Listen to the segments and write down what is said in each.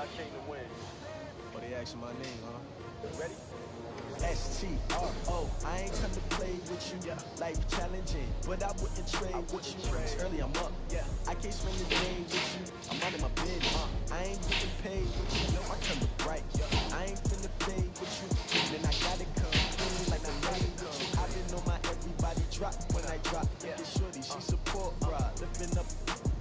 Oh, they asking my name, huh? Ready? S-T-R-O. I ain't come to play with you. Life challenging, but I wouldn't trade with you. Early I'm up. I can't spend the day with you. I'm out of my bed. I ain't getting paid with you. I come to bright. I ain't finna fade with you. Then I gotta come clean like I made with you. I been on my everybody drop when I drop. Get shorty, she support ride. Lifting up.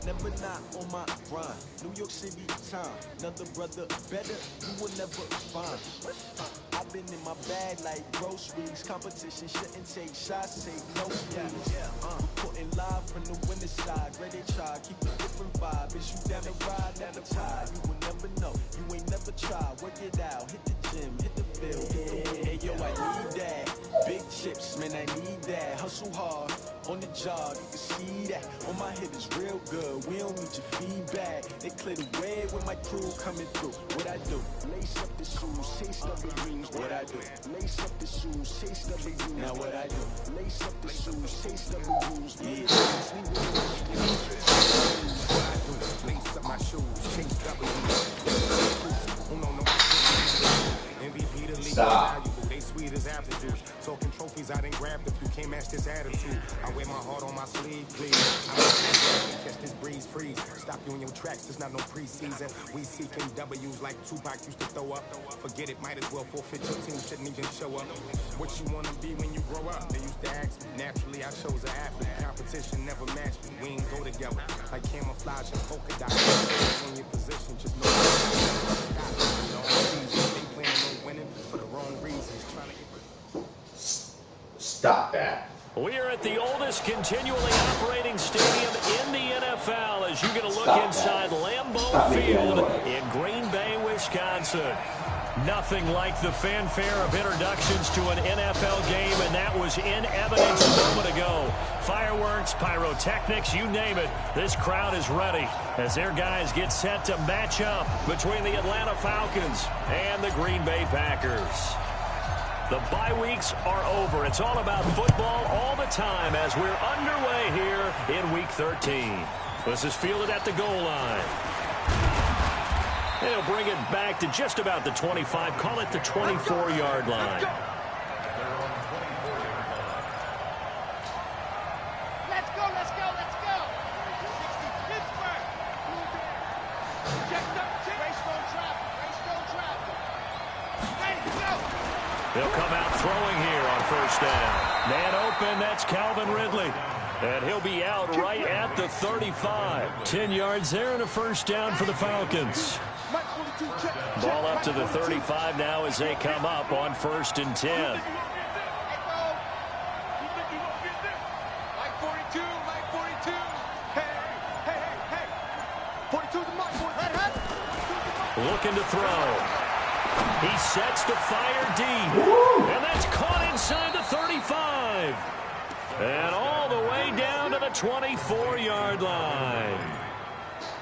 Never not on my grind. New York City time. Another brother better. You will never find. I've been in my bag like groceries. Competition shouldn't take shots, take no please. Reporting live from the winter side. Ready try, keep a different vibe. Is you down the ride, down the tide? You will never know. You ain't never tried. Work it out. Hit the gym, hit the field. Hey yo, I need that. Big chips, man, I need that. Hustle hard on the job, you can see that. On my hit is real good. We don't need your feedback. They clear the way with my crew coming through. What I do? Lace up the shoes, taste of the dreams. What I do? Lace up the shoes, taste of the dreams. Now what I do? Lace up the shoes, taste of the rules. Yeah. What I do? Lace up my shoes, chase W. MVP the league valuable. They sweet as apple juice. Talking trophies I done grabbed if you can't match this attitude. I wear my heart on my sleeve, please. I don't catch this breeze freeze. Stop you in your tracks, there's not no preseason. We seeking W's like Tupac used to throw up. Forget it, might as well forfeit your team, shouldn't even show up. What you wanna be when you grow up? They used to ask me. Naturally, I chose an athlete. Competition never matched me. We ain't go together. Like camouflage and polka dots. In your position, just know for the wrong reasons. Stop that. We are at the oldest continually operating stadium in the NFL as you get a look inside Lambeau Field in Green Bay, Wisconsin. Nothing like the fanfare of introductions to an NFL game, and that was in evidence a moment ago. Fireworks, pyrotechnics, you name it. This crowd is ready as their guys get set to match up between the Atlanta Falcons and the Green Bay Packers. The bye weeks are over. It's all about football all the time as we're underway here in Week 13. This is fielded at the goal line. They'll bring it back to just about the 25. Call it the 24-yard line. Let's go, let's go, let's go. 60 Pittsburgh. Check up, race no traffic, race no traffic. Ready, go. They'll come out throwing here on first down. Man open, that's Calvin Ridley. And he'll be out right at the 35. 10 yards there and a first down for the Falcons. Ball up to the 35 now as they come up on 1st and 10. Like 42, like 42. Hey. 42 to Mike. Looking to throw. He sets to fire deep. And that's caught inside the 35. And all the way down to the 24-yard line.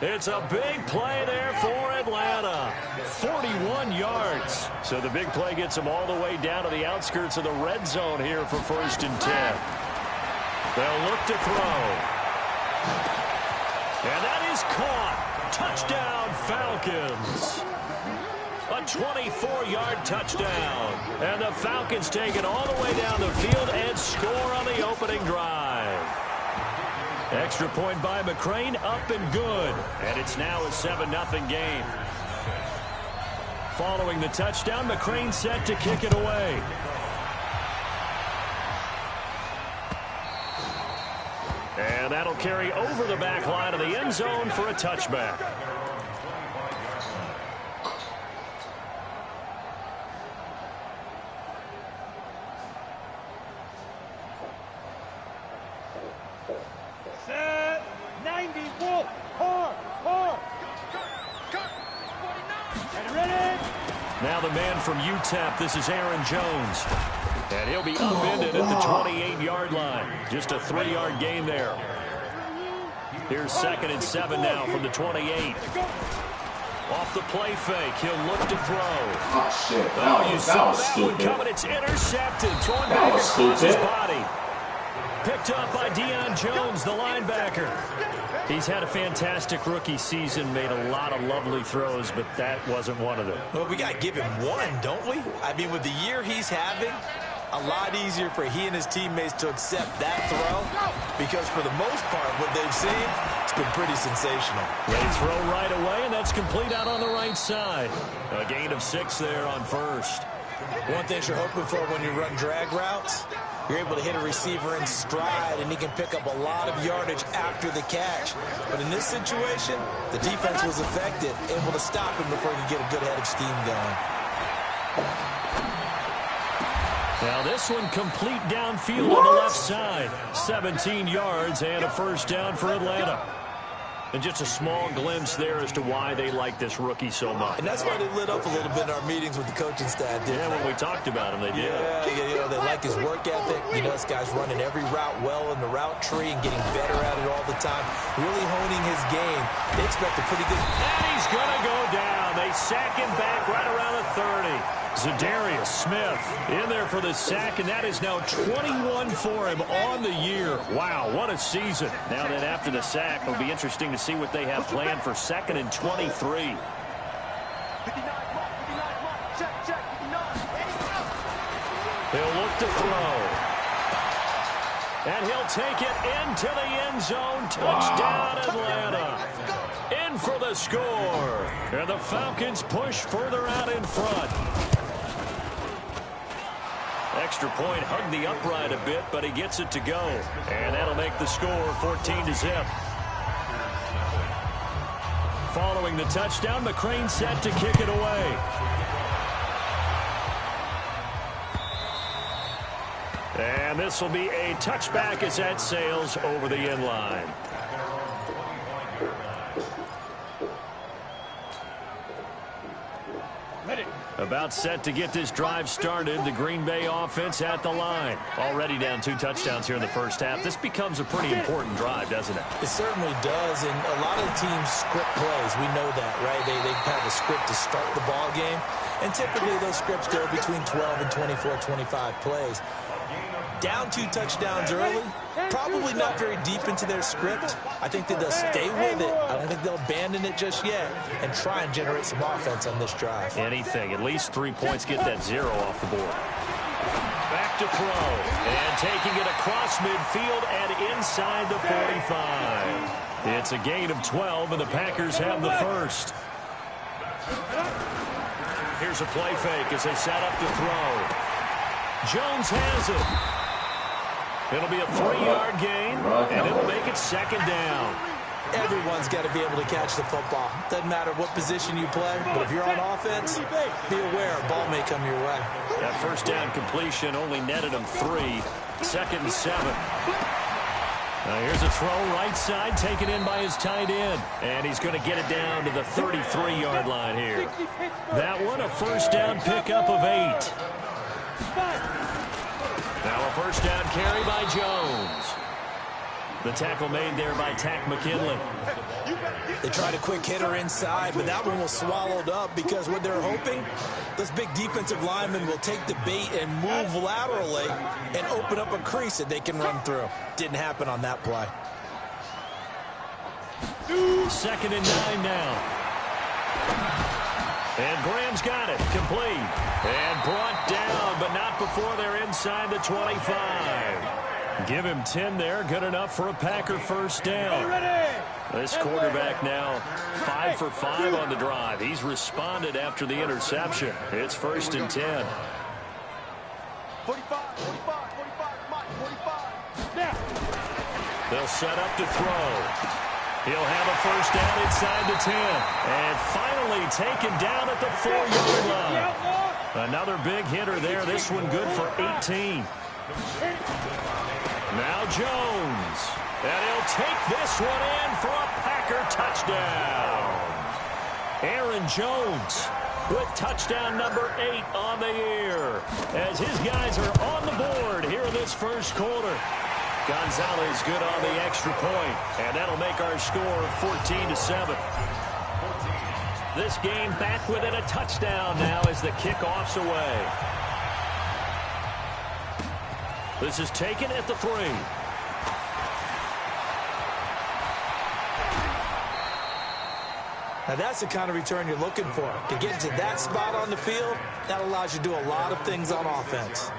It's a big play there for Atlanta. 41 yards. So the big play gets them all the way down to the outskirts of the red zone here for 1st and 10. They'll look to throw. And that is caught. Touchdown, Falcons. A 24-yard touchdown. And the Falcons take it all the way down the field and score on the opening drive. Extra point by McCrane, up and good. And it's now a 7-0 game. Following the touchdown, McCrane set to kick it away. And that'll carry over the back line of the end zone for a touchback. Now the man from UTEP, this is Aaron Jones. And he'll be upended at the 28-yard line. Just a 3-yard gain there. Here's 2nd and 7 now from the 28. Off the play fake, he'll look to throw. Oh, shit. That was that stupid. one coming. It's intercepted. Throwing That back was across his stupid. body. Picked up by Deion Jones, the linebacker. He's had a fantastic rookie season, made a lot of lovely throws, but that wasn't one of them. Well, we got to give him one, don't we? I mean, with the year he's having, a lot easier for he and his teammates to accept that throw, because for the most part, what they've seen, it's been pretty sensational. They throw right away, and that's complete out on the right side. A gain of 6 there on first. One thing you're hoping for when you run drag routes, you're able to hit a receiver in stride, and he can pick up a lot of yardage after the catch. But in this situation, the defense was effective, able to stop him before he could get a good head of steam going. Now this one complete downfield on the left side. 17 yards and a first down for Atlanta. And just a small glimpse there as to why they like this rookie so much. And that's why they lit up a little bit in our meetings with the coaching staff, didn't they? When we talked about him, they did. Yeah, they like his work ethic. You know, this guy's running every route well in the route tree and getting better at it all the time, really honing his game. They expect a pretty good... And he's going to go down. They sack him back right around the 30. Zadarius Smith in there for the sack, and that is now 21 for him on the year. Wow, what a season. Now then, after the sack, it'll be interesting to see what they have planned for 2nd and 23. He'll look to throw. And he'll take it into the end zone. Touchdown, Atlanta. In for the score. And the Falcons push further out in front. Extra point, hugged the upright a bit, but he gets it to go. And that'll make the score 14-0. Following the touchdown, McCrane set to kick it away. And this will be a touchback as that sails over the end line. About set to get this drive started. The Green Bay offense at the line. Already down 2 touchdowns here in the first half. This becomes a pretty important drive, doesn't it? It certainly does, and a lot of the teams script plays. We know that, right? They have a script to start the ball game, and typically those scripts go between 12 and 24, 25 plays. Down 2 touchdowns early, probably not very deep into their script. I think that they'll stay with it. I don't think they'll abandon it just yet and try and generate some offense on this drive. Anything. At least 3 points, get that 0 off the board. Back to throw. And taking it across midfield and inside the 45. It's a gain of 12, and the Packers have the first. Here's a play fake as they set up to throw. Jones has it. It'll be a 3-yard gain, and it'll make it 2nd down. Everyone's got to be able to catch the football. Doesn't matter what position you play, but if you're on offense, be aware a ball may come your way. That first down completion only netted him 3. 2nd and 7. Now here's a throw right side, taken in by his tight end. And he's going to get it down to the 33-yard line here. That one, a first down pickup of 8. Now a first down carry by Jones. The tackle made there by Tack McKinley. They tried a quick hitter inside, but that one was swallowed up because what they're hoping, those big defensive linemen will take the bait and move laterally and open up a crease that they can run through. Didn't happen on that play. 2nd and 9 now. And Graham's got it. Complete. And brought down, but not before they're inside the 25. Give him 10 there. Good enough for a Packer first down. This quarterback now 5 for 5 on the drive. He's responded after the interception. It's 1st and 10. 45. They'll set up to throw. He'll have a first down inside the 10. And finally taken down at the 4-yard line. Another big hitter there. This one good for 18. Now Jones. And he'll take this one in for a Packer touchdown. Aaron Jones with touchdown number 8 on the year. As his guys are on the board here in this first quarter. Gonzalez good on the extra point, and that'll make our score 14-7. This game back within a touchdown now as the kickoff's away. This is taken at the 3. Now, that's the kind of return you're looking for. To get to that spot on the field, that allows you to do a lot of things on offense.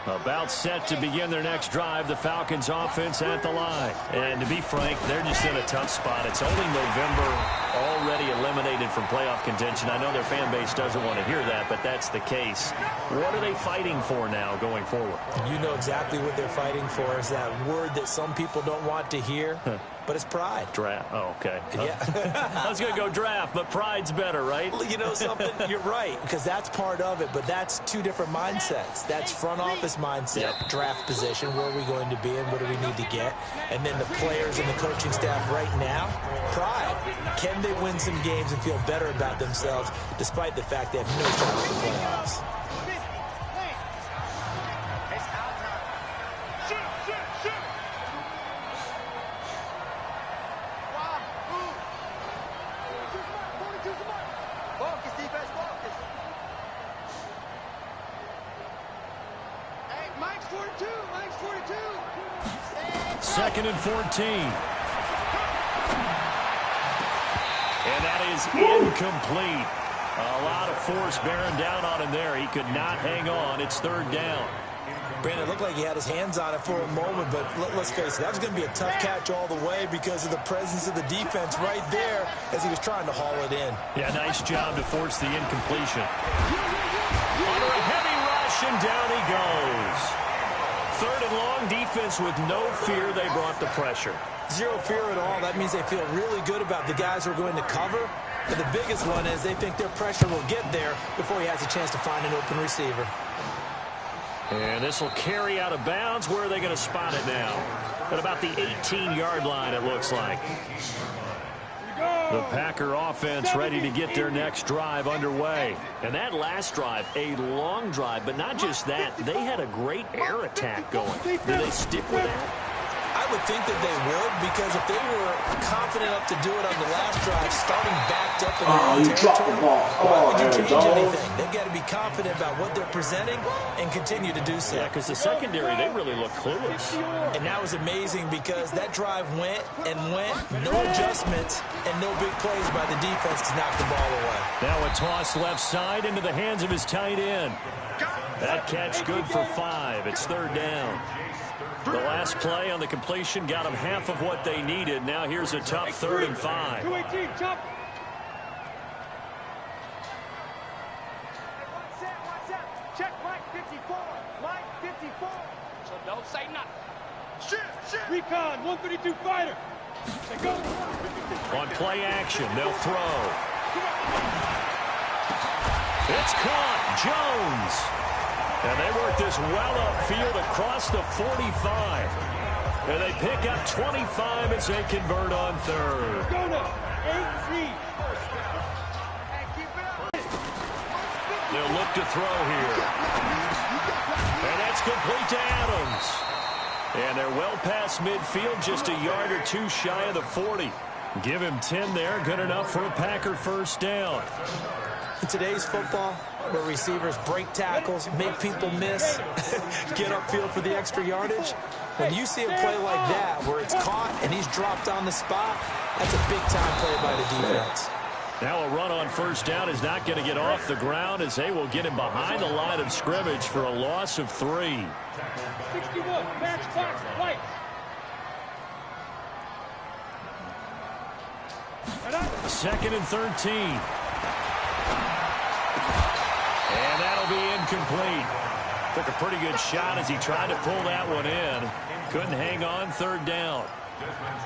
About set to begin their next drive, the Falcons offense at the line. And to be frank, they're just in a tough spot. It's only November, already eliminated from playoff contention. I know their fan base doesn't want to hear that, but that's the case. What are they fighting for now going forward? You know exactly what they're fighting for. Is that word that some people don't want to hear, but it's pride. Draft. Oh, okay. Yeah. I was going to go draft, but pride's better, right? You know something? You're right, because that's part of it, but that's two different mindsets. That's front office mindset, draft position, where are we going to be and what do we need to get? And then the players and the coaching staff right now, pride. Can they win some games and feel better about themselves despite the fact they have no shot at the playoffs? Second and 14. And that is incomplete. A lot of force bearing down on him there. He could not hang on. It's third down. Brandon, it looked like he had his hands on it for a moment, but let's face it, that was going to be a tough catch all the way because of the presence of the defense right there as he was trying to haul it in. Yeah, nice job to force the incompletion. Under a heavy rush, and down he goes. Third and long, defense with no fear. They brought the pressure. Zero fear at all. That means they feel really good about the guys who are going to cover. But the biggest one is they think their pressure will get there before he has a chance to find an open receiver. And this will carry out of bounds. Where are they going to spot it now? At about the 18-yard line, it looks like. The Packer offense ready to get their next drive underway. And that last drive, a long drive, but not just that. They had a great air attack going. Do they stick with that? I would think that they would, because if they were confident enough to do it on the last drive, starting backed up in their own territory, why would you change anything? They've got to be confident about what they're presenting and continue to do so. Yeah, because the secondary, they really look clueless. And that was amazing because that drive went and went, no adjustments, and no big plays by the defense to knock the ball away. Now a toss left side into the hands of his tight end. That catch good for 5. It's third down. The last play on the completion got them half of what they needed. Now here's a tough 3rd and 5. 218, jump. Check Mike 54. Mike 54. So don't say nothing. Shit. Recon 132 fighter. They go. On play action, they'll throw. It's caught. Jones. And they work this well upfield across the 45. And they pick up 25 as they convert on 3rd. Go now. 18. They'll look to throw here. And that's complete to Adams. And they're well past midfield, just a yard or two shy of the 40. Give him 10 there, good enough for a Packer first down. In today's football, where receivers break tackles, make people miss, get upfield for the extra yardage, when you see a play like that where it's caught and he's dropped on the spot, that's a big-time play by the defense. Now a run on first down is not going to get off the ground as they will get him behind the line of scrimmage for a loss of 3. 61, match box, lights. 2nd and 13. And that'll be incomplete. Took a pretty good shot as he tried to pull that one in. Couldn't hang on, 3rd down.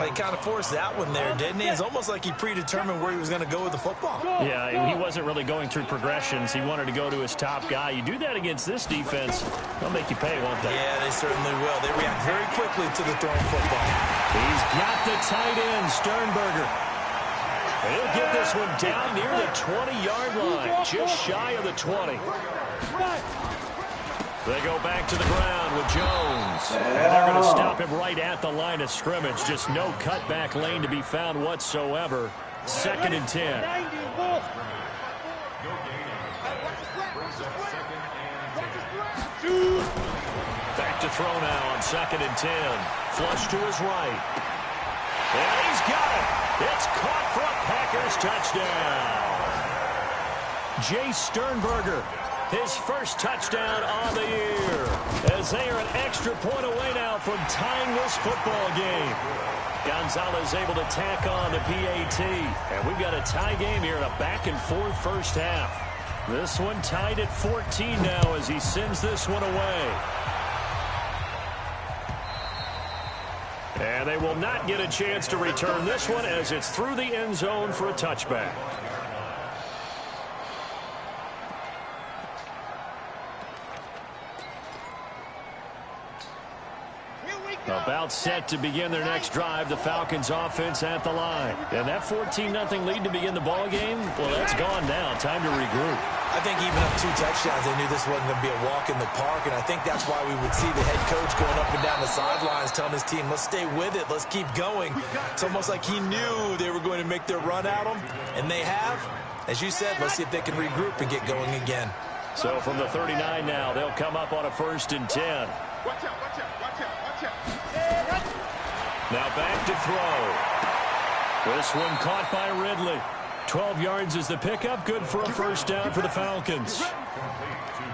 He kind of forced that one there, didn't he? It's almost like he predetermined where he was going to go with the football. Yeah, he wasn't really going through progressions. He wanted to go to his top guy. You do that against this defense, they'll make you pay, won't they? Yeah, they certainly will. They react very quickly to the thrown football. He's got the tight end, Sternberger. He'll get this one down near the 20-yard line, just shy of the 20. They go back to the ground with Jones. And they're going to stop him right at the line of scrimmage. Just no cutback lane to be found whatsoever. 2nd and 10. Back to throw now on 2nd and 10. Flush to his right. And he's got it. It's caught for a Packers touchdown. Jay Sternberger, his first touchdown on the year, as they are an extra point away now from tying this football game. Gonzalez able to tack on the PAT, and we've got a tie game here in a back-and-forth first half. This one tied at 14 now as he sends this one away. And they will not get a chance to return this one as it's through the end zone for a touchback. About set to begin their next drive, the Falcons offense at the line. And that 14-0 lead to begin the ball game, well, that's gone now. Time to regroup. I think even up 2 touchdowns, they knew this wasn't going to be a walk in the park, and I think that's why we would see the head coach going up and down the sidelines telling his team, let's stay with it, let's keep going. It's almost like he knew they were going to make their run at him, and they have. As you said, let's see if they can regroup and get going again. So from the 39 now, they'll come up on a 1st and 10. Watch out, watch out, watch out, watch out. Now back to throw. This one caught by Ridley. 12 yards is the pickup. Good for a first down for the Falcons.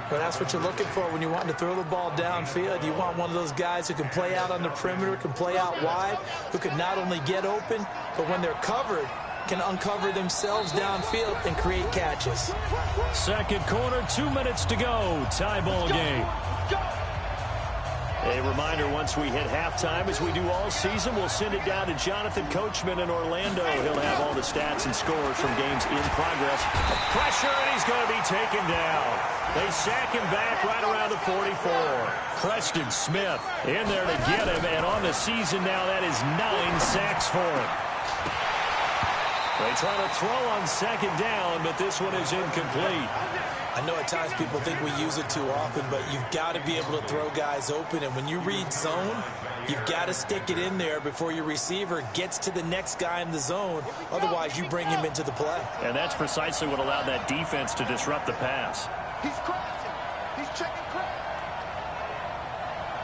Well, that's what you're looking for when you want to throw the ball downfield. You want one of those guys who can play out on the perimeter, can play out wide, who can not only get open, but when they're covered, can uncover themselves downfield and create catches. Second quarter, 2 minutes to go. Tie ball game. A reminder, once we hit halftime, as we do all season, we'll send it down to Jonathan Coachman in Orlando. He'll have all the stats and scores from games in progress. Pressure, and he's going to be taken down. They sack him back right around the 44. Preston Smith in there to get him, and on the season now, that is 9 sacks for him. They try to throw on second down, but this one is incomplete. I know at times people think we use it too often, but you've got to be able to throw guys open. And when you read zone, you've got to stick it in there before your receiver gets to the next guy in the zone. Otherwise, you bring him into the play. And that's precisely what allowed that defense to disrupt the pass. He's crossing. He's checking crack.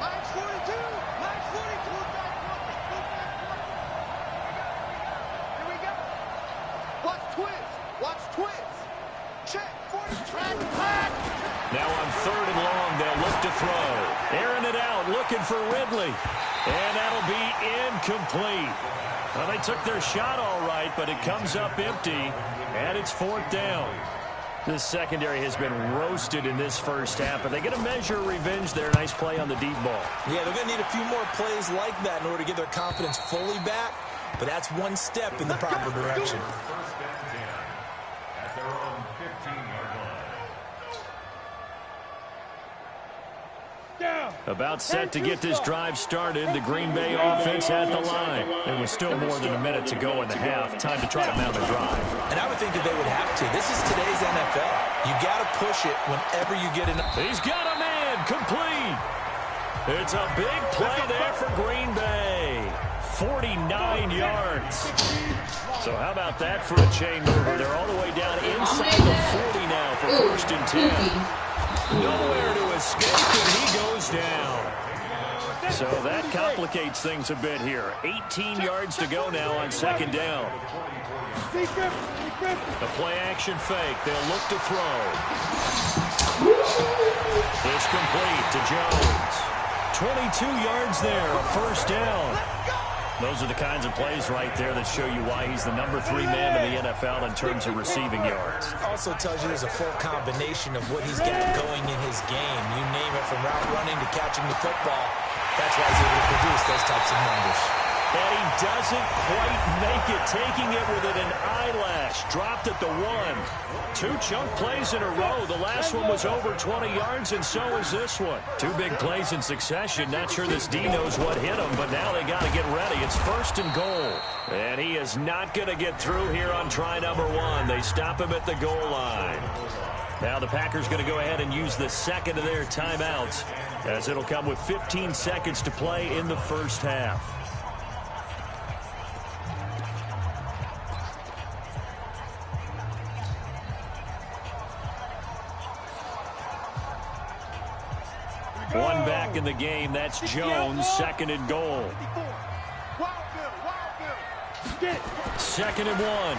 Line's 42. Line's 42. Here we go. Watch twist. Watch twist. Check. 40. Track. Now on 3rd and long, they'll look to throw. Airing it out, looking for Ridley. And that'll be incomplete. Well, they took their shot all right, but it comes up empty, and it's 4th down. This secondary has been roasted in this first half, but they get a measure of revenge there. Nice play on the deep ball. Yeah, they're going to need a few more plays like that in order to get their confidence fully back, but that's one step in the proper direction. About set to get this drive started, the Green Bay offense at the line. There was still more than a minute to go in the half. Time to try to mount a drive. And I would think that they would have to. This is today's NFL. You got to push it whenever you get in. He's got a man, complete. It's a big play there for Green Bay. 49 yards. So how about that for a chain mover? They're all the way down inside the 40 now for 1st and 10. Nowhere to escape, and he goes down. So that complicates things a bit here. 18 yards to go now on 2nd down. The play-action fake. They'll look to throw. It's complete to Jones. 22 yards there, a 1st down. Those are the kinds of plays right there that show you why he's the number 3 man in the NFL in terms of receiving yards. Also tells you there's a full combination of what he's got going in his game. You name it, from route running to catching the football. That's why he's able to produce those types of numbers. And he doesn't quite make it, taking it within an eyelash. Dropped at the 1. 2 chunk plays in a row. The last one was over 20 yards, and so is this one. 2 big plays in succession. Not sure this D knows what hit him, but now they got to get ready. It's 1st and goal. And he is not going to get through here on try number 1. They stop him at the goal line. Now the Packers going to go ahead and use the second of their timeouts, as it'll come with 15 seconds to play in the first half. One back in the game. That's Jones, 2nd and goal. Wild Bill. Get. 2nd and 1.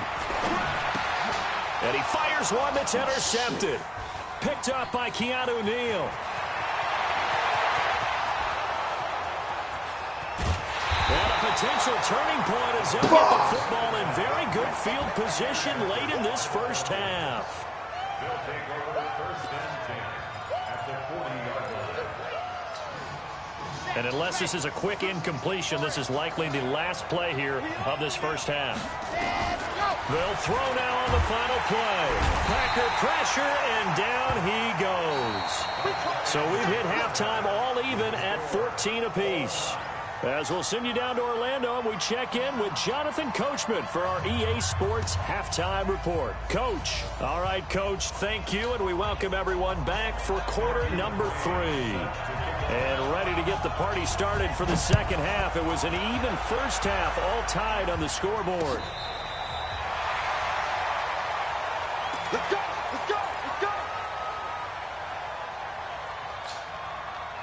And he fires one that's intercepted. Picked up by Keanu Neal. And a potential turning point as they'll get the football in very good field position late in this first half. They'll take over the 1st and 10 at the 40-yard line. And unless this is a quick incompletion, this is likely the last play here of this first half. They'll throw now on the final play. Packer pressure, and down he goes. So we've hit halftime all even at 14 apiece. As we'll send you down to Orlando, and we check in with Jonathan Coachman for our EA Sports Halftime Report. Coach. All right, Coach, thank you, and we welcome everyone back for quarter number 3. And ready to get the party started for the second half. It was an even first half, all tied on the scoreboard. Let's go! Let's go! Let's go!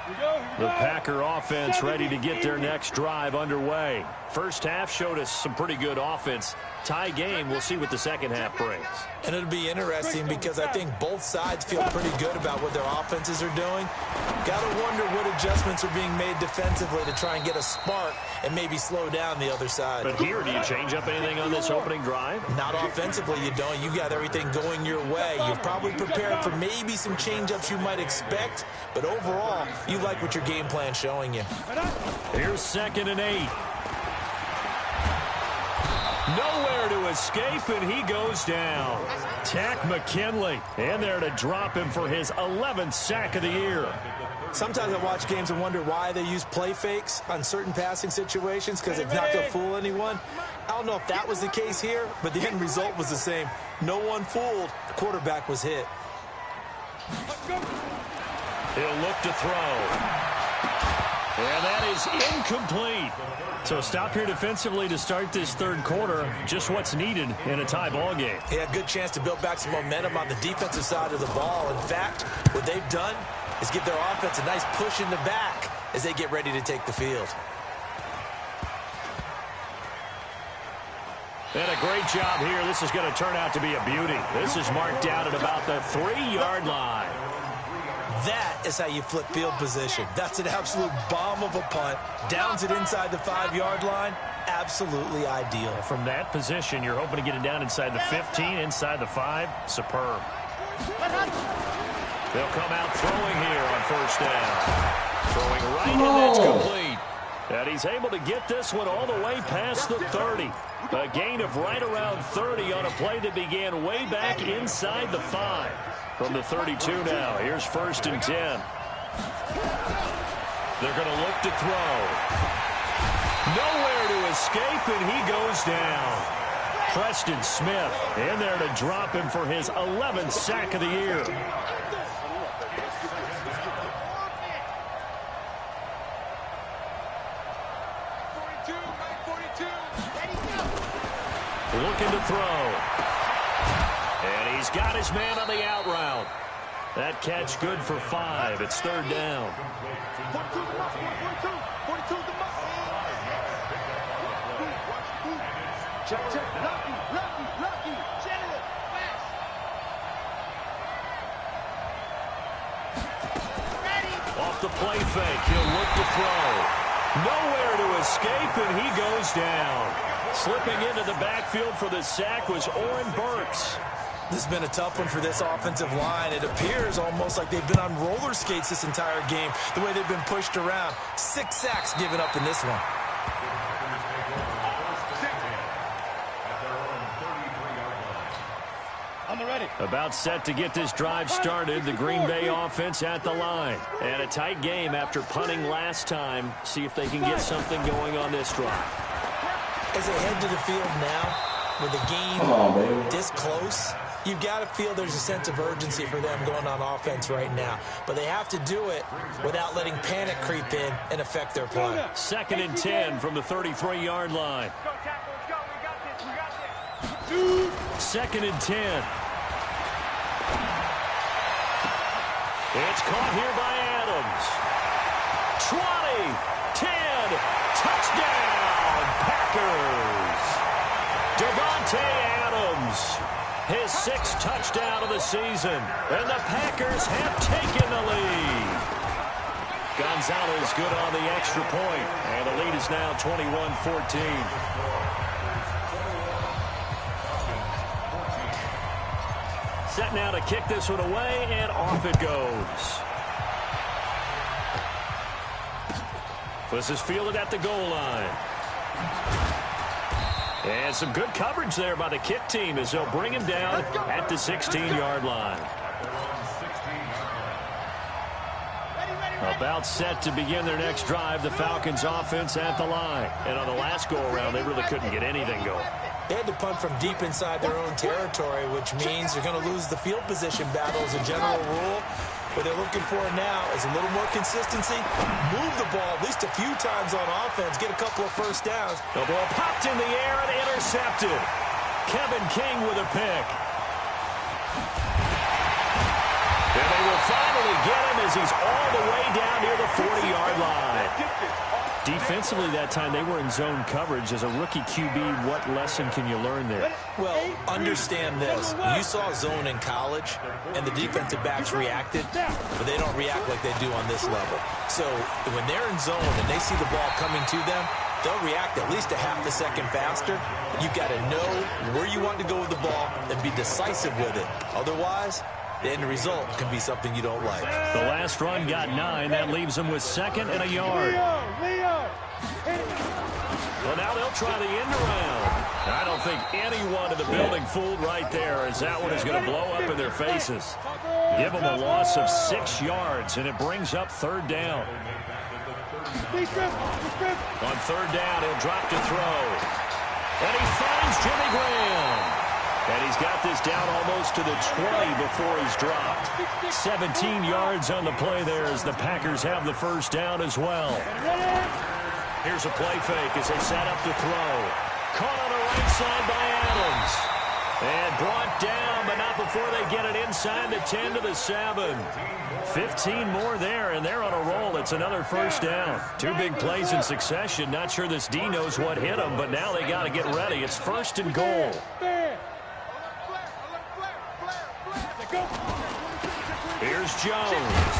Here we go! The Packer offense ready to get their next drive underway. First half showed us some pretty good offense. Tie game, we'll see what the second half brings. And it'll be interesting because I think both sides feel pretty good about what their offenses are doing. Got to wonder what adjustments are being made defensively to try and get a spark and maybe slow down the other side. But here, do you change up anything on this opening drive? Not offensively, you don't. You got everything going your way. You've probably prepared for maybe some change-ups you might expect, but overall, you like what your game plan's showing you. Here's 2nd and 8. Nowhere to escape, and he goes down. Tack McKinley in there to drop him for his 11th sack of the year. Sometimes I watch games and wonder why they use play fakes on certain passing situations because it's not going to fool anyone. I don't know if that was the case here, but the end result was the same. No one fooled. The quarterback was hit. He'll look to throw. And that is incomplete. So stop here defensively to start this third quarter. Just what's needed in a tie ball game. Yeah, good chance to build back some momentum on the defensive side of the ball. In fact, what they've done is give their offense a nice push in the back as they get ready to take the field. And a great job here. This is going to turn out to be a beauty. This is marked out at about the 3-yard line. That is how you flip field position. That's an absolute bomb of a punt. Downs it inside the 5-yard line. Absolutely ideal. From that position, you're hoping to get it down inside the 15, inside the 5. Superb. They'll come out throwing here on first down. Throwing right, and that's complete. And he's able to get this one all the way past the 30. A gain of right around 30 on a play that began way back inside the 5. From the 32 now, here's 1st and 10. They're going to look to throw. Nowhere to escape, and he goes down. Preston Smith in there to drop him for his 11th sack of the year. Looking to throw. And he's got his man on the out route. That catch good for 5. It's 3rd down. 42 the must. 42 the must. Check, check. Lucky. General. Fast. Ready. Off the play fake. He'll look to throw. Nowhere to escape, and he goes down. Slipping into the backfield for the sack was Oren Burks. This has been a tough one for this offensive line. It appears almost like they've been on roller skates this entire game, the way they've been pushed around. 6 sacks given up in this one. I'm ready. About set to get this drive started. The Green Bay offense at the line. And a tight game after punting last time. See if they can get something going on this drive. As they head to the field now, with the game this close, you've got to feel there's a sense of urgency for them going on offense right now. But they have to do it without letting panic creep in and affect their play. 2nd and 10 from the 33-yard line. Go, tackle. Let's go. We got this. 2nd and 10. It's caught here by Adams. 20, 10, touchdown, Packers. Davante Adams, his 6th touchdown of the season, and the Packers have taken the lead. Gonzalez good on the extra point, and the lead is now 21-14. Set now to kick this one away, and off it goes. This is fielded at the goal line. And some good coverage there by the kick team as they'll bring him down at the 16-yard line. About set to begin their next drive, the Falcons offense at the line. And on the last go-around, they really couldn't get anything going. They had to punt from deep inside their own territory, which means they're going to lose the field position battle as a general rule. What they're looking for now is a little more consistency, move the ball at least a few times on offense, get a couple of first downs. The ball popped in the air and intercepted. Kevin King with a pick. And they will finally get him as he's all the way down near the 40-yard line. Defensively that time, they were in zone coverage. As a rookie QB, what lesson can you learn there? Well, understand this. You saw zone in college, and the defensive backs reacted, but they don't react like they do on this level. So when they're in zone and they see the ball coming to them, they'll react at least a half a second faster. You've got to know where you want to go with the ball and be decisive with it. Otherwise, the end result can be something you don't like. The last run got 9. That leaves them with 2nd and a yard. Well, now they'll try the end around. I don't think anyone in the building fooled right there, as that one is going to blow up in their faces. Give them a loss of 6 yards, and it brings up 3rd down. On 3rd down, he'll drop to throw. And he finds Jimmy Graham. And he's got this down almost to the 20 before he's dropped. 17 yards on the play there as the Packers have the 1st down as well. Here's a play fake as they set up to throw. Caught on the right side by Adams. And brought down, but not before they get it inside the 10 to the 7. 15 more there, and they're on a roll. It's another 1st down. 2 big plays in succession. Not sure this D knows what hit them, but now they got to get ready. It's 1st and goal. Here's Jones.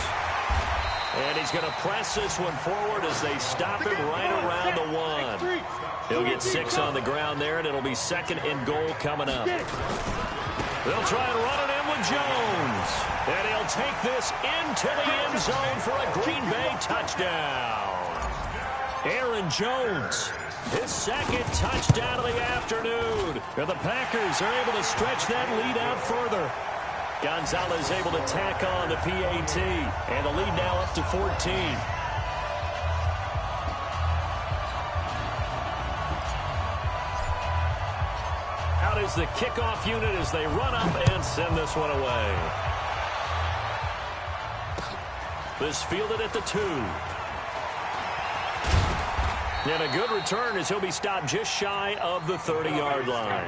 And he's going to press this one forward as they stop him right around the 1. He'll get 6 on the ground there, and it'll be 2nd and goal coming up. They'll try and run it in with Jones. And he'll take this into the end zone for a Green Bay touchdown. Aaron Jones, his 2nd touchdown of the afternoon. And the Packers are able to stretch that lead out further. Gonzalez able to tack on the PAT, and the lead now up to 14. Out is the kickoff unit as they run up and send this one away. This fielded at the 2. And a good return as he'll be stopped just shy of the 30-yard line.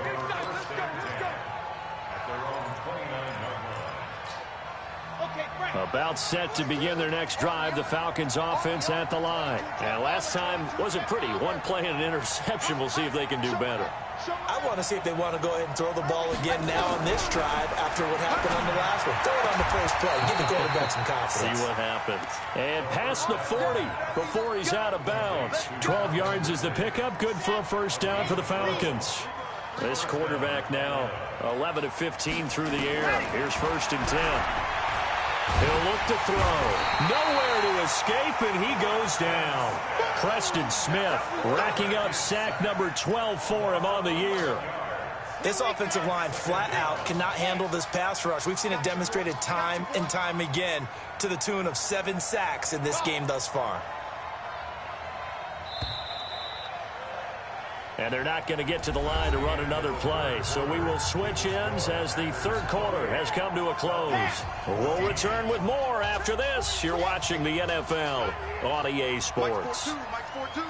About set to begin their next drive, the Falcons offense at the line. And last time wasn't pretty. 1 play and an interception. We'll see if they can do better. I want to see if they want to go ahead and throw the ball again now on this drive after what happened on the last one. Throw it on the first play. Give the quarterback some confidence. See what happens. And past the 40 before he's out of bounds. 12 yards is the pickup. Good for a 1st down for the Falcons. This quarterback now 11 of 15 through the air. Here's 1st and 10. He'll look to throw. Nowhere to escape, and he goes down. Preston Smith racking up sack number 12 for him on the year. This offensive line flat out cannot handle this pass rush. We've seen it demonstrated time and time again to the tune of 7 sacks in this game thus far. And they're not going to get to the line to run another play. So we will switch ends as the 3rd quarter has come to a close. We'll return with more after this. You're watching the NFL on EA Sports. Mike 4-2.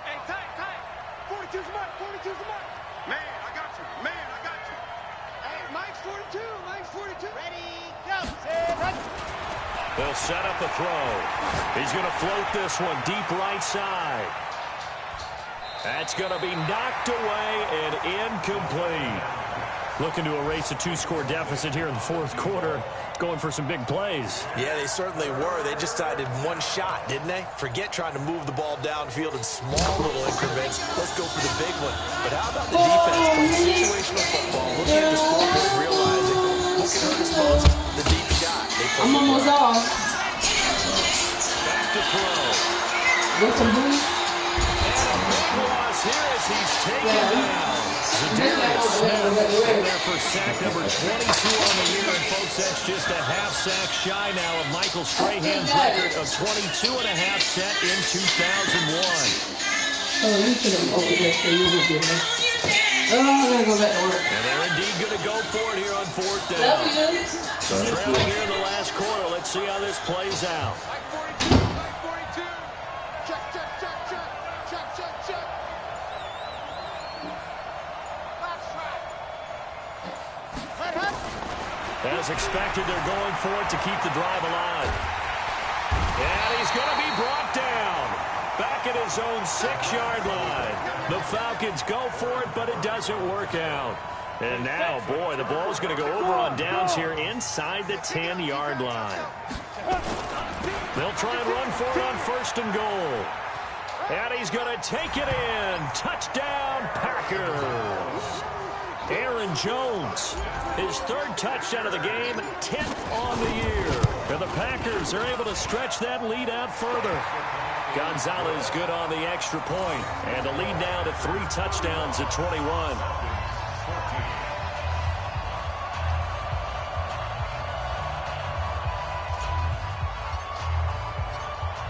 Hey, tight. 42's Mike. 42's Mike. Man, I got you. Hey, Mike's 42. Ready, go. They'll set up a throw. He's going to float this one deep right side. That's going to be knocked away and incomplete. Looking to erase a 2-score deficit here in the fourth quarter. Going for some big plays. Yeah, they certainly were. They just decided one shot, didn't they? Forget trying to move the ball downfield in small little increments. Let's go for the big one. But how about the defense playing situational football, looking at the scoreboard, realizing what can hurt us most? The deep shot. I'm almost off. Back to throw. Get some booty. And a big loss here as he's taken down. Zadarius Smith in there for sack number 22 on the year. And folks, that's just a half sack shy now of Michael Strahan's record of 22 and a half set in 2001. Oh, you should have over there so you would get it. Oh, I'm going to go back to work. And they're indeed going to go for it here on fourth down. So trailing here in the last quarter. Let's see how this plays out. As expected, they're going for it to keep the drive alive. And he's going to be brought down. Back at his own 6-yard line. The Falcons go for it, but it doesn't work out. And now, boy, the ball's going to go over on downs here inside the 10-yard line. They'll try and run for it on first and goal. And he's going to take it in. Touchdown, Packers. Aaron Jones, his third touchdown of the game, 10th on the year. And the Packers are able to stretch that lead out further. Gonzalez good on the extra point, and the lead now to 3 touchdowns at 21.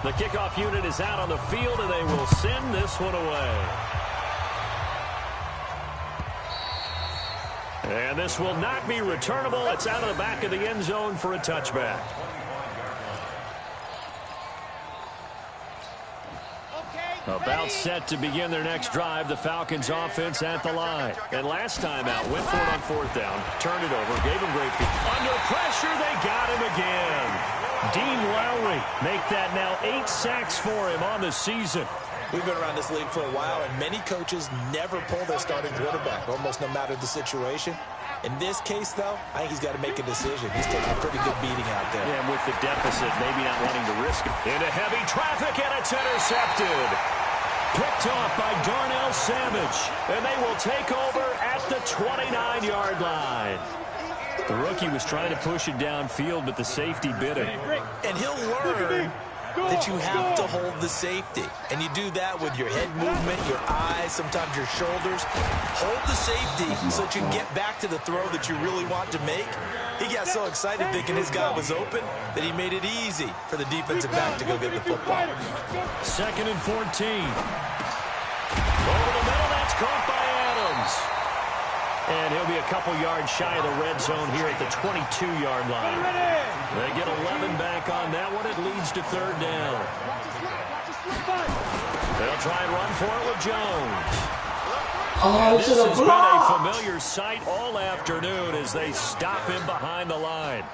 The kickoff unit is out on the field, and they will send this one away. And this will not be returnable. It's out of the back of the end zone for a touchback. About set to begin their next drive. The Falcons offense at the line. And last time out, went for it on fourth down, turned it over, gave him great feet. Under pressure, they got him again. Dean Lowry make that now 8 sacks for him on the season. We've been around this league for a while, and many coaches never pull their starting quarterback, almost no matter the situation. In this case, though, I think he's got to make a decision. He's taking a pretty good beating out there. Yeah, and with the deficit, maybe not wanting to risk it. Into heavy traffic, and it's intercepted. Picked off by Darnell Savage, and they will take over at the 29-yard line. The rookie was trying to push it downfield, but the safety bit him. And he'll learn that you have to hold the safety. And you do that with your head movement, your eyes, sometimes your shoulders. Hold the safety so that you can get back to the throw that you really want to make. He got so excited thinking his guy was open that he made it easy for the defensive back to go get the football. 2nd and 14. Over the middle, that's caught by Adams. And he'll be a couple yards shy of the red zone here at the 22-yard line. They get 11 back on that one. It leads to 3rd down. They'll try and run for it with Jones. Oh, this has been a familiar sight all afternoon as they stop him behind the line.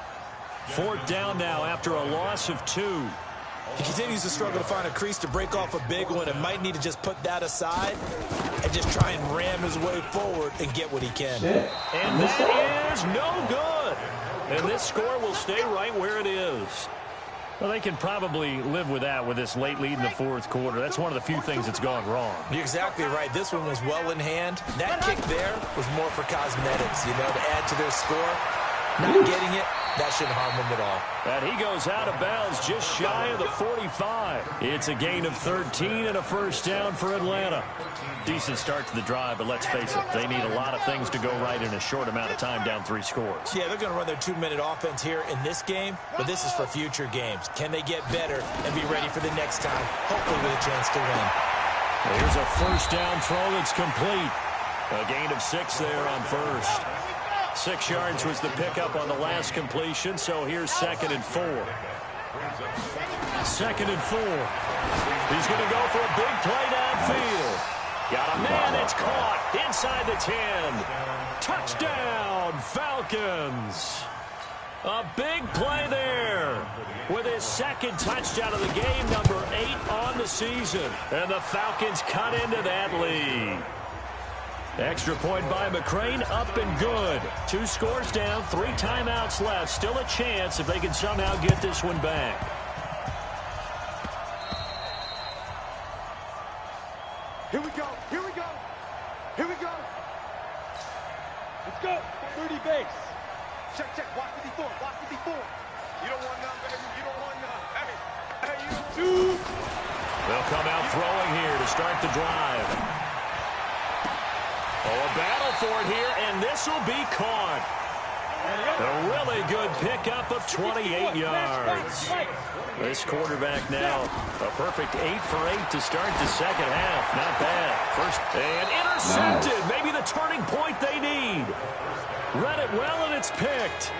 4th down now after a loss of 2. He continues to struggle to find a crease to break off a big one and might need to just put that aside and just try and ram his way forward and get what he can. And that is no good. And this score will stay right where it is. Well, they can probably live with that with this late lead in the 4th quarter. That's one of the few things that's gone wrong. You're exactly right. This one was well in hand. That kick there was more for cosmetics, you know, to add to their score. Not getting it, that shouldn't harm them at all. And he goes out of bounds just shy of the 45. It's a gain of 13 and a 1st down for Atlanta. Decent start to the drive, but let's face it, they need a lot of things to go right in a short amount of time, down 3 scores. Yeah, they're going to run their 2-minute offense here in this game, but this is for future games. Can they get better and be ready for the next time, hopefully with a chance to win? Here's a 1st down throw that's complete. A gain of 6 there on 1st. 6 yards was the pickup on the last completion, so here's 2nd and 4. 2nd and 4. He's going to go for a big play downfield. Got a man, it's caught inside the 10. Touchdown, Falcons. A big play there with his second touchdown of the game, number 8 on the season. And the Falcons cut into that lead. Extra point by McCrane, up and good. 2 scores down, 3 timeouts left. Still a chance if they can somehow get this one back. Here we go. Here we go. Here we go. Let's go. 30 base. Check, check. Watch 54. Watch 54. You don't want none, baby. You don't want none. Hey, you don't do. They'll come out throwing here to start the drive. Oh, a battle for it here, and this will be caught. A really good pickup of 28 yards. This quarterback now, a perfect 8 for 8 to start the second half. Not bad. First, and intercepted. Maybe the turning point they need. Read it well, and it's picked.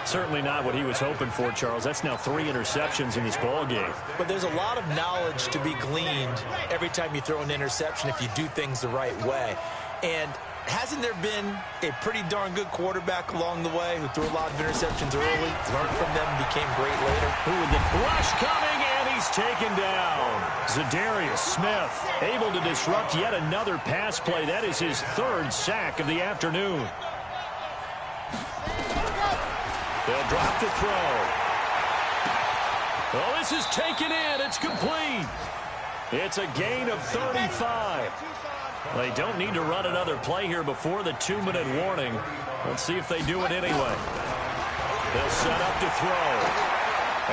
Certainly not what he was hoping for, Charles. That's now 3 interceptions in this ball game. But there's a lot of knowledge to be gleaned every time you throw an interception if you do things the right way. And hasn't there been a pretty darn good quarterback along the way who threw a lot of interceptions early, learned from them, and became great later? With the rush coming, and he's taken down. Zadarius Smith able to disrupt yet another pass play. That is his 3rd sack of the afternoon. They'll drop the throw. Oh, this is taken in. It's complete. It's a gain of 35. They don't need to run another play here before the 2-minute warning. Let's see if they do it anyway. They'll set up to throw.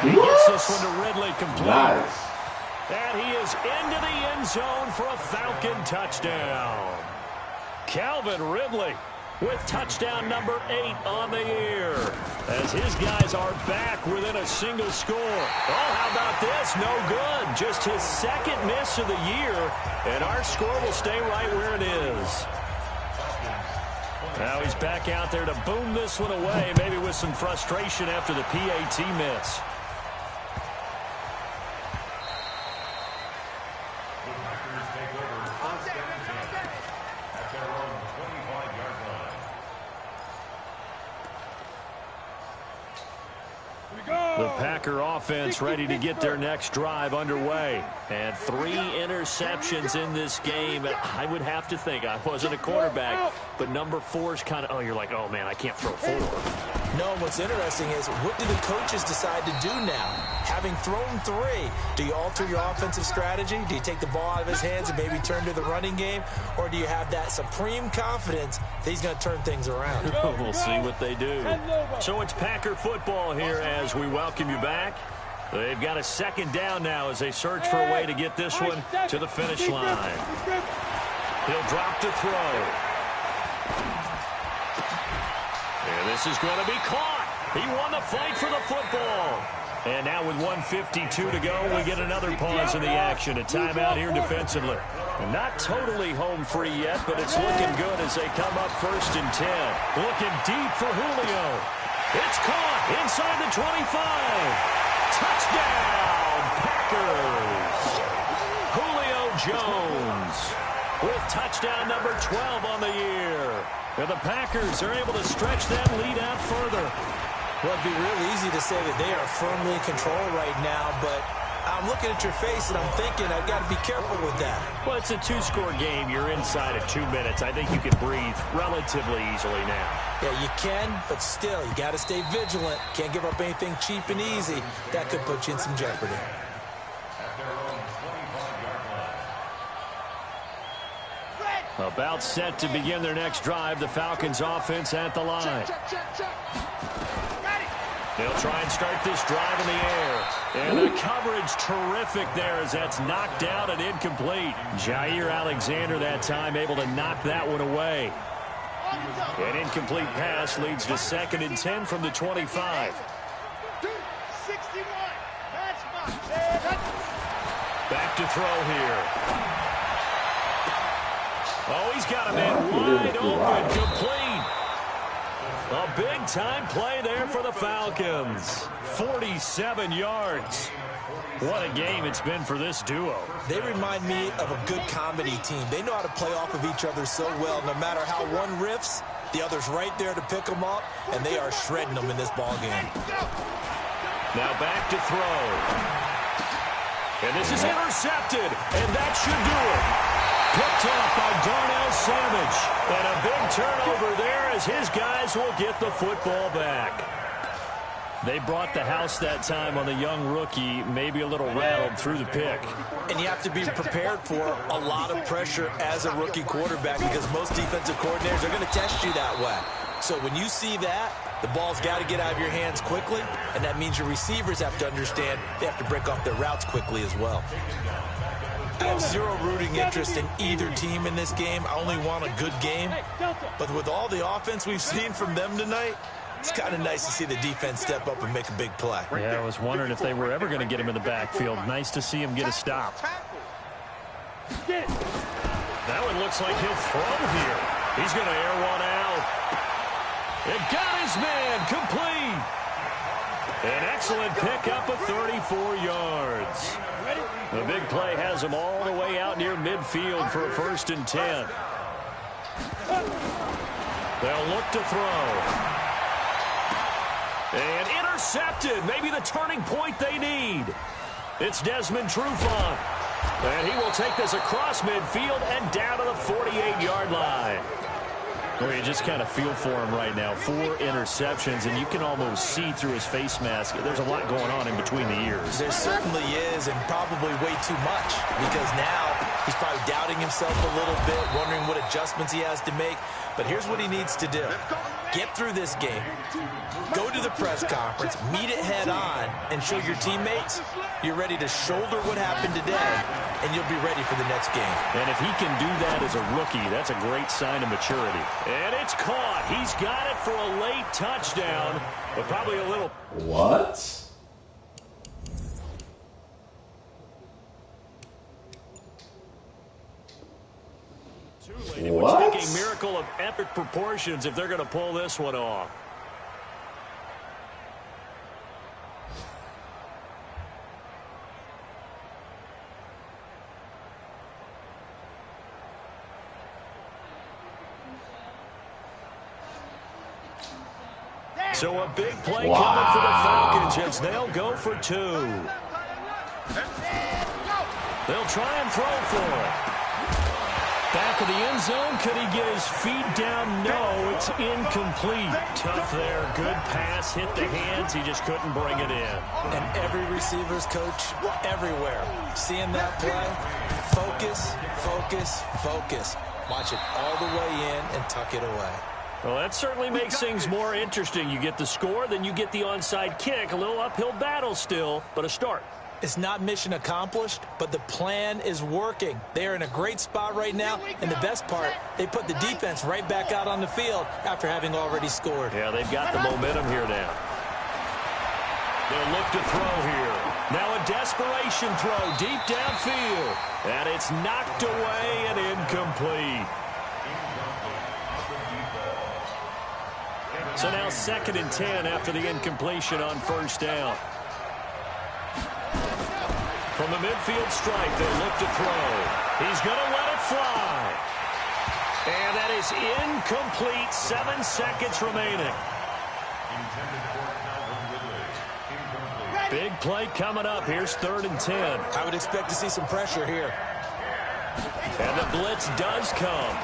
And he gets this one to Ridley complete. Nice. And he is into the end zone for a Falcon touchdown. Calvin Ridley with touchdown number 8 on the year, as his guys are back within a single score. Oh, how about this? No good. Just his 2nd miss of the year, and our score will stay right where it is. Now he's back out there to boom this one away, maybe with some frustration after the PAT miss. The Packer offense ready to get their next drive underway. And 3 interceptions in this game. I would have to think, I wasn't a quarterback, but number 4 is kind of, oh, you're like, oh, man, I can't throw 4. No, what's interesting is, what do the coaches decide to do now? Having thrown 3, do you alter your offensive strategy? Do you take the ball out of his hands and maybe turn to the running game? Or do you have that supreme confidence that he's going to turn things around? We'll see what they do. So it's Packer football here as we welcome you back. They've got a 2nd down now as they search for a way to get this one to the finish line. He'll drop to throw. And this is going to be caught. He won the fight for the football. And now with 1:52 to go, we get another pause in the action. A timeout here defensively. Not totally home free yet, but it's looking good as they come up 1st and 10. Looking deep for Julio. It's caught inside the 25. Touchdown, Packers. Julio Jones with touchdown number 12 on the year. And the Packers are able to stretch that lead out further. Well, it'd be real easy to say that they are firmly in control right now, but I'm looking at your face and I'm thinking I've got to be careful with that. Well, it's a 2-score game. You're inside of 2 minutes. I think you can breathe relatively easily now. Yeah, you can, but still, you got to stay vigilant. Can't give up anything cheap and easy. That could put you in some jeopardy. About set to begin their next drive, the Falcons offense at the line. They'll try and start this drive in the air. And the coverage terrific there as that's knocked down and incomplete. Jair Alexander that time able to knock that one away. An incomplete pass leads to 2nd and 10 from the 25. Back to throw here. Oh, he's got a man wide open, complete. A big-time play there for the Falcons. 47 yards. What a game it's been for this duo. They remind me of a good comedy team. They know how to play off of each other so well. No matter how one riffs, The other's right there to pick them up, and they are shredding them in this ball game. Now back to throw. And this is intercepted, and that should do it. Picked up by Darnell Savage. And a big turnover there as his guys will get the football back. They brought the house that time on the young rookie, maybe a little rattled through the pick. And you have to be prepared for a lot of pressure as a rookie quarterback because most defensive coordinators are going to test you that way. So when you see that, the ball's got to get out of your hands quickly, and that means your receivers have to understand they have to break off their routes quickly as well. I have zero rooting interest in either team in this game. I only want a good game. But with all the offense we've seen from them tonight, it's kind of nice to see the defense step up and make a big play. Yeah, I was wondering if they were ever going to get him in the backfield. Nice to see him get a stop. That one looks like he'll throw here. He's going to air one out. It got his man complete. An excellent pickup of 34 yards. The big play has him all the way out near midfield for a 1st and 10. They'll look to throw. And intercepted. Maybe the turning point they need. It's Desmond Trufant. And he will take this across midfield and down to the 48-yard line. Well, you just kind of feel for him right now. 4 interceptions, and you can almost see through his face mask. There's a lot going on in between the ears. There certainly is, and probably way too much, because now he's probably doubting himself a little bit, wondering what adjustments he has to make. But here's what he needs to do. Get through this game. Go to the press conference, meet it head on, and show your teammates you're ready to shoulder what happened today, and you'll be ready for the next game. And if he can do that as a rookie, that's a great sign of maturity. And it's caught. He's got it for a late touchdown, but probably a little... What? It would take a miracle of epic proportions if they're going to pull this one off. So a big play coming for the Falcons as they'll go for 2. They'll try and throw for it. Back of the end zone. Could he get his feet down? No, it's incomplete. Tough there. Good pass. Hit the hands. He just couldn't bring it in. And every receiver's coach everywhere. Seeing that play, focus, focus, focus. Watch it all the way in and tuck it away. Well, that certainly makes things more interesting. You get the score, then you get the onside kick. A little uphill battle still, but a start. It's not mission accomplished, but the plan is working. They're in a great spot right now, and the best part, they put the defense right back out on the field after having already scored. Yeah, they've got the momentum here now. They'll look to throw here. Now a desperation throw deep downfield, and it's knocked away and incomplete. So now 2nd and 10 after the incompletion on 1st down. From the midfield stripe, they look to throw. He's going to let it fly. And that is incomplete. 7 seconds remaining. Big play coming up. Here's 3rd and 10. I would expect to see some pressure here. And the blitz does come.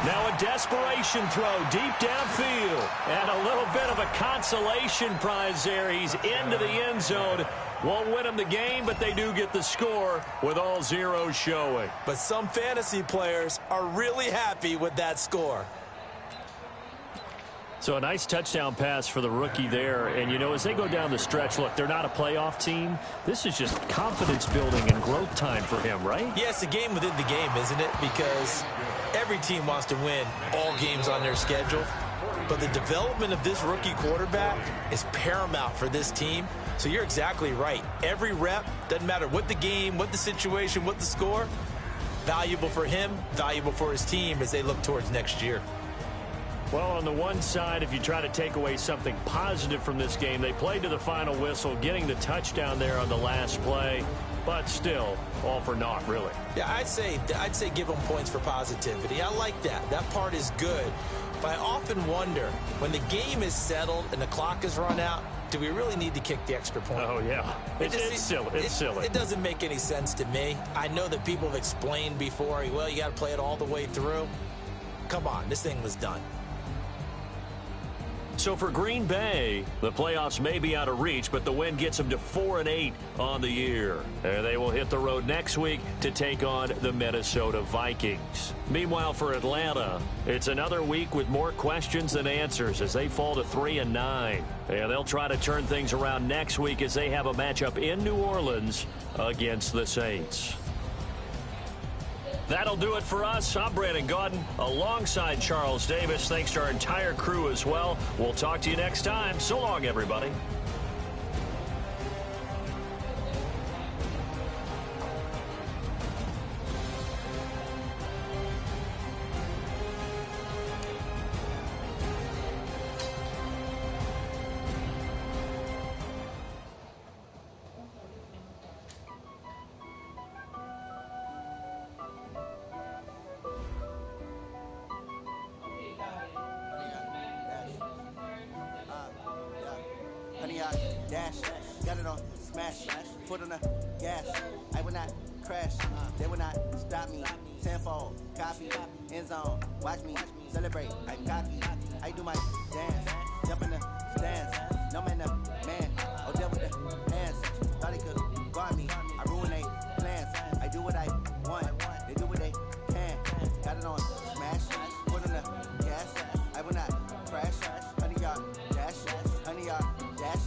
Now a desperation throw deep downfield. And a little bit of a consolation prize there. He's into the end zone. Won't win him the game, but they do get the score with all zeros showing. But some fantasy players are really happy with that score. So a nice touchdown pass for the rookie there. And, you know, as they go down the stretch, look, they're not a playoff team. This is just confidence building and growth time for him, right? Yeah, it's a game within the game, isn't it? Because every team wants to win all games on their schedule. But the development of this rookie quarterback is paramount for this team. So you're exactly right. Every rep, doesn't matter what the game, what the situation, what the score, valuable for him, valuable for his team as they look towards next year. Well, on the one side, if you try to take away something positive from this game, they played to the final whistle, getting the touchdown there on the last play, but still, all for naught, really. Yeah, I'd say give them points for positivity. I like that. That part is good. But I often wonder, when the game is settled and the clock is run out, do we really need to kick the extra point? Oh, yeah. It's silly. It's silly. It doesn't make any sense to me. I know that people have explained before, well, you got to play it all the way through. Come on, this thing was done. So for Green Bay, the playoffs may be out of reach, but the win gets them to 4-8 on the year. And they will hit the road next week to take on the Minnesota Vikings. Meanwhile, for Atlanta, it's another week with more questions than answers as they fall to 3-9. And they'll try to turn things around next week as they have a matchup in New Orleans against the Saints. That'll do it for us. I'm Brandon Gaudin alongside Charles Davis. Thanks to our entire crew as well. We'll talk to you next time. So long, everybody. Dash, got it on smash, foot on the gas. I will not crash, they will not stop me. Tenfold, copy, end zone, watch me celebrate. I'm cocky, I do my dance, jump in the stands. No man, man, oh deal with the hands. Thought he could guard me, I ruin they plans. I do what I want, they do what they can. Got it on smash, foot on the gas. I will not crash, 100-yard dash, 100-yard dash.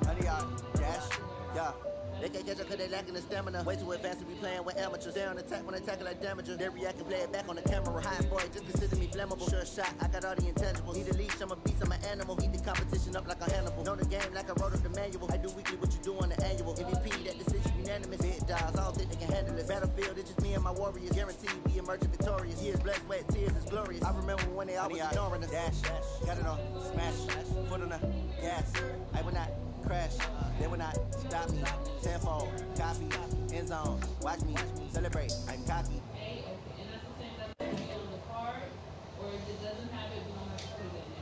100-yard dash, yeah. They can't catch up cause they lacking the stamina. Way too advanced to be playing with amateurs. They on attack when they tackle like damager. They react and play it back on the camera. High boy, just consider me flammable. Sure shot, I got all the intangibles. Need a leash, I'm a beast, I'm an animal. Heat the competition up like a Hannibal. Know the game like I wrote up the manual. I do weekly what you do on the annual. MVP, that decision unanimous. Big dogs, I don't think they can handle it. Battlefield, it's just me and my warriors. Guaranteed we emerging victorious. Years blood, sweat, tears is glorious. I remember when they always ignoring us. Dash, got it on smash, foot on the gas. I will not crash, they will not stop me. Tenfold, copy, end zone, watch me celebrate. I'm cocky. And that's the same, that's the card, or if it doesn't have it, we don't have to put it in there.